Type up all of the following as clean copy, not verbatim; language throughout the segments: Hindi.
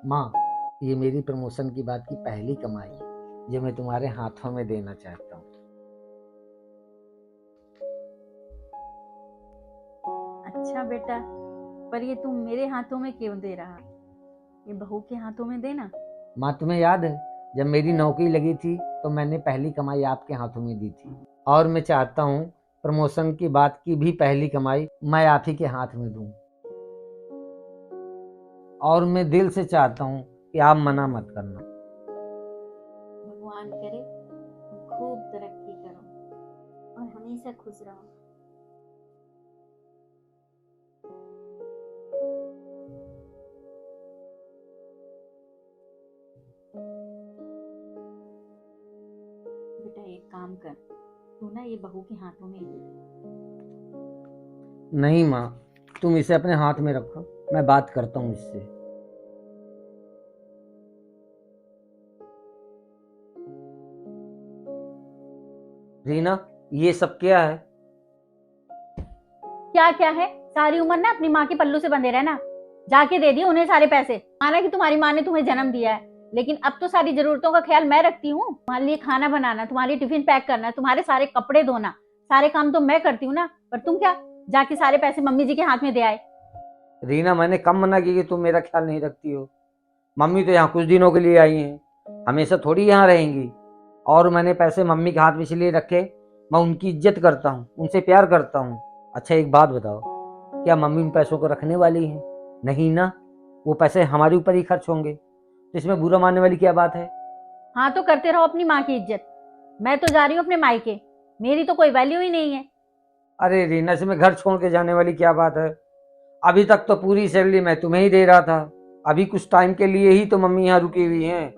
माँ, ये मेरी प्रमोशन की बाद की पहली कमाई है जो मैं तुम्हारे हाथों में देना चाहता हूँ। अच्छा बेटा, पर ये तुम मेरे हाथों में क्यों दे रहा? ये बहू के हाथों में देना। माँ, तुम्हें याद है जब मेरी नौकरी लगी थी तो मैंने पहली कमाई आपके हाथों में दी थी, और मैं चाहता हूँ प्रमोशन की बाद की भी पहली कमाई मैं आप ही के हाथ में दूँ। और मैं दिल से चाहता हूँ कि आप मना मत करना। भगवान करे तुम खूब तरक्की करो और हमेशा खुश रहो। बेटा एक काम कर, तू ना ये बहू के हाथों में ही दे। नहीं माँ, तुम इसे अपने हाथ में रखो, मैं बात करता हूँ इससे। रीना, ये सब क्या है? क्या क्या है? सारी उम्र ना अपनी माँ के पल्लू से बंधे रहना। जाके दे दिए उन्हें सारे पैसे। माना कि तुम्हारी माँ ने तुम्हें जन्म दिया है, लेकिन अब तो सारी जरूरतों का ख्याल मैं रखती हूँ। तुम्हारे लिए खाना बनाना, तुम्हारी टिफिन पैक करना, तुम्हारे सारे कपड़े धोना, सारे काम तो मैं करती हूँ ना। पर तुम क्या जाके सारे पैसे मम्मी जी के हाथ में दे आए? रीना, मैंने कम मना किया कि तुम मेरा ख्याल नहीं रखती हो। मम्मी तो यहाँ कुछ दिनों के लिए आई हैं, हमेशा थोड़ी यहाँ रहेंगी। और मैंने पैसे मम्मी के हाथ में इसलिए रखे, मैं उनकी इज्जत करता हूँ, उनसे प्यार करता हूँ। अच्छा एक बात बताओ, क्या मम्मी उन पैसों को रखने वाली हैं? नहीं ना, वो पैसे हमारे ऊपर ही खर्च होंगे, तो इसमें बुरा मानने वाली क्या बात है? हाँ तो करते रहो अपनी माँ की इज्जत। मैं तो जा रही हूँ अपने मायके, मेरी तो कोई वैल्यू ही नहीं है। अरे रीना, इसमें घर छोड़ के जाने वाली क्या बात है? अभी तक तो पूरी सैलरी मैं तुम्हें ही दे रहा था। अभी कुछ टाइम के लिए ही तो मम्मी यहाँ रुकी हुई हैं।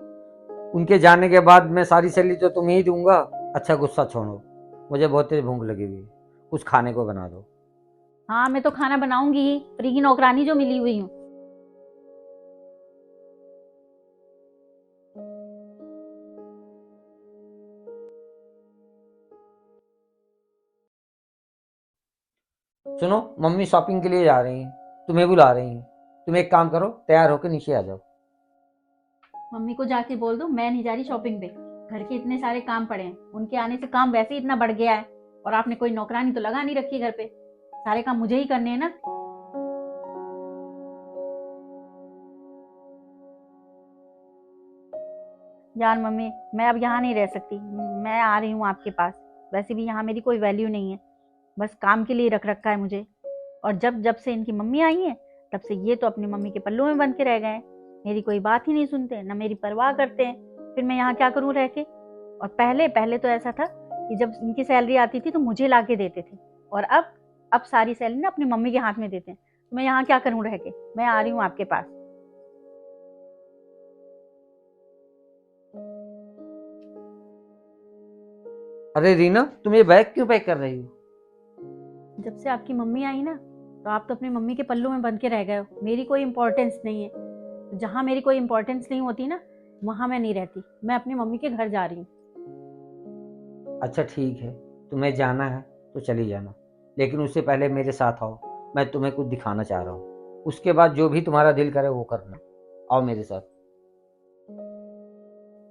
उनके जाने के बाद मैं सारी सैलरी तो तुम्हें ही दूंगा। अच्छा गुस्सा छोड़ो, मुझे बहुत तेज भूख लगी हुई है, कुछ खाने को बना दो। हाँ मैं तो खाना बनाऊंगी ही, फ्री की नौकरानी जो मिली हुई हूँ। सुनो, मम्मी शॉपिंग के लिए जा रही हैं, तुम्हें बुला रही हैं। तुम एक काम करो, तैयार होकर नीचे आ जाओ। मम्मी को जाके बोल दो मैं नहीं जा रही शॉपिंग पे। घर के इतने सारे काम पड़े हैं, उनके आने से काम वैसे ही इतना बढ़ गया है। और आपने कोई नौकरानी तो लगा नहीं रखी घर पे, सारे काम मुझे ही करने हैं ना। यार मम्मी, मैं अब यहाँ नहीं रह सकती। मैं आ रही हूँ आपके पास। वैसे भी यहाँ मेरी कोई वैल्यू नहीं है, बस काम के लिए रख रखा है मुझे। और जब जब से इनकी मम्मी आई है, तब से ये तो अपनी मम्मी के पल्लू में बंध के रह गए हैं। मेरी कोई बात ही नहीं सुनते, ना मेरी परवाह करते हैं। फिर मैं यहाँ क्या करूँ रह के? और पहले पहले तो ऐसा था कि जब इनकी सैलरी आती थी तो मुझे ला के देते थे। और अब सारी सैलरी ना अपनी मम्मी के हाथ में देते हैं। तो मैं यहाँ क्या करूँ रह के? मैं आ रही हूँ आपके पास। अरे रीना, तुम ये बैग क्यों पैक कर रही हो? जब से आपकी मम्मी आई ना, तो आप तो अपनी मम्मी के पल्लू में बंध के रह गए हो। मेरी कोई इंपॉर्टेंस नहीं है। तो जहाँ मेरी कोई इंपॉर्टेंस नहीं होती ना, वहाँ मैं नहीं रहती। मैं अपनी मम्मी के घर जा रही हूँ। अच्छा ठीक है, तुम्हें जाना है तो चली जाना, लेकिन उससे पहले मेरे साथ आओ। मैं तुम्हें कुछ दिखाना चाह रहा हूँ, उसके बाद जो भी तुम्हारा दिल करे वो करना। आओ मेरे साथ।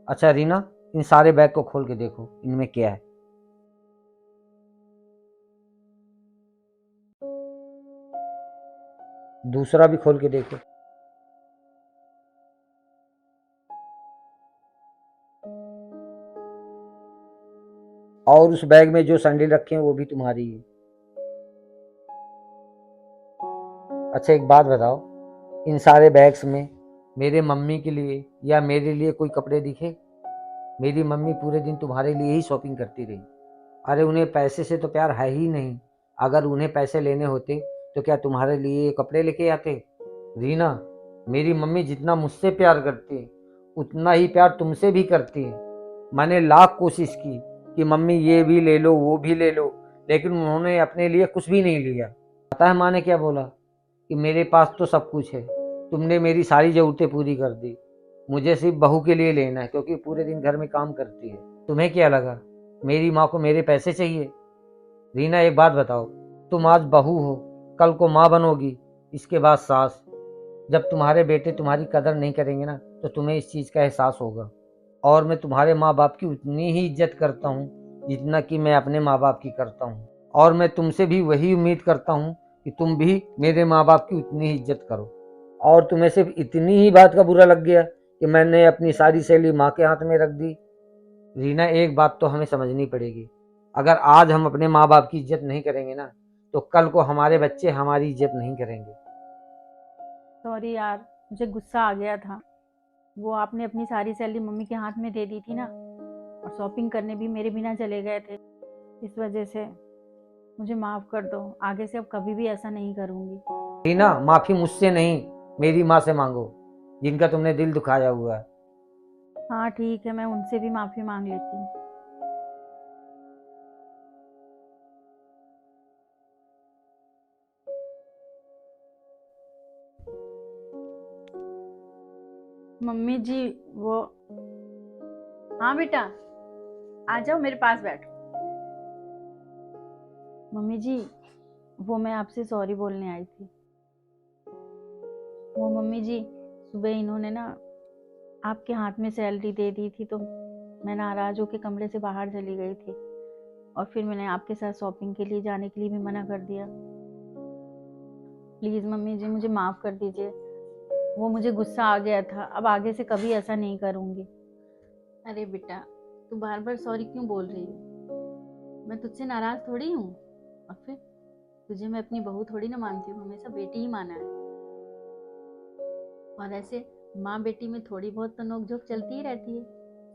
अच्छा रीना, इन सारे बैग को खोल के देखो, इनमें क्या है। दूसरा भी खोल के देखो। और उस बैग में जो सैंडल रखे हैं वो भी तुम्हारी है। अच्छा एक बात बताओ, इन सारे बैग्स में मेरे मम्मी के लिए या मेरे लिए कोई कपड़े दिखे? मेरी मम्मी पूरे दिन तुम्हारे लिए ही शॉपिंग करती रही। अरे उन्हें पैसे से तो प्यार है ही नहीं। अगर उन्हें पैसे लेने होते तो क्या तुम्हारे लिए ये कपड़े लेके आते? रीना, मेरी मम्मी जितना मुझसे प्यार करती है उतना ही प्यार तुमसे भी करती है। मैंने लाख कोशिश की कि मम्मी ये भी ले लो वो भी ले लो, लेकिन उन्होंने अपने लिए कुछ भी नहीं लिया। पता है माँ ने क्या बोला? कि मेरे पास तो सब कुछ है, तुमने मेरी सारी ज़रूरतें पूरी कर दी, मुझे सिर्फ बहू के लिए लेना है क्योंकि पूरे दिन घर में काम करती है। तुम्हें क्या लगा मेरी माँ को मेरे पैसे चाहिए? रीना एक बात बताओ, तुम आज बहू हो, कल को माँ बनोगी, इसके बाद सास। जब तुम्हारे बेटे तुम्हारी कदर नहीं करेंगे ना, तो तुम्हें इस चीज़ का एहसास होगा। और मैं तुम्हारे माँ बाप की उतनी ही इज्जत करता हूँ जितना कि मैं अपने माँ बाप की करता हूँ। और मैं तुमसे भी वही उम्मीद करता हूँ कि तुम भी मेरे माँ बाप की उतनी ही इज्जत करो। और तुम्हें सिर्फ इतनी ही बात का बुरा लग गया कि मैंने अपनी सारी सैलरी माँ के हाथ में रख दी। रीना, एक बात तो हमें समझनी पड़ेगी, अगर आज हम अपने माँ बाप की इज्जत नहीं करेंगे ना, तो कल को हमारे बच्चे हमारी इज्जत नहीं करेंगे। सॉरी यार, मुझे गुस्सा आ गया था। वो आपने अपनी सारी सैलरी मम्मी के हाथ में दे दी थी ना, और शॉपिंग करने भी मेरे बिना चले गए थे। इस वजह से मुझे माफ़ कर दो। आगे से अब कभी भी ऐसा नहीं करूँगी। रीना, माफी मुझसे नहीं, मेरी माँ से मांगो, जिनका तुमने दिल दुखाया हुआ है। हाँ ठीक है, मैं उनसे भी माफ़ी मांग लेती हूँ। मम्मी जी, वो, हाँ बेटा, आ जाओ मेरे पास बैठो। मम्मी जी, वो मैं आपसे सॉरी बोलने आई थी। वो मम्मी जी, सुबह इन्होंने ना आपके हाथ में सैलरी दे दी थी, तो मैं नाराज़ होकर कमरे से बाहर चली गई थी, और फिर मैंने आपके साथ शॉपिंग के लिए जाने के लिए भी मना कर दिया। प्लीज़ मम्मी जी, मुझे माफ़ कर दीजिए। वो मुझे गुस्सा आ गया था, अब आगे से कभी ऐसा नहीं करूँगी। अरे बेटा, तू बार बार सॉरी क्यों बोल रही है? मैं तुझसे नाराज़ थोड़ी हूँ। और फिर तुझे मैं अपनी बहू थोड़ी ना मानती हूँ, हमेशा बेटी ही माना है। और ऐसे माँ बेटी में थोड़ी बहुत तो नोक-झोंक चलती ही रहती है।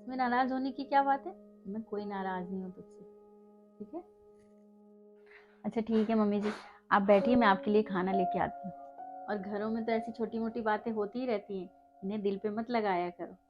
इसमें नाराज़ होने की क्या बात है? मैं कोई नाराज़ नहीं हूँ तुझसे, ठीक है? अच्छा ठीक है मम्मी जी, आप बैठिए, मैं आपके लिए खाना लेके आती हूँ। और घरों में तो ऐसी छोटी-मोटी बातें होती ही रहती हैं, इन्हें दिल पे मत लगाया करो।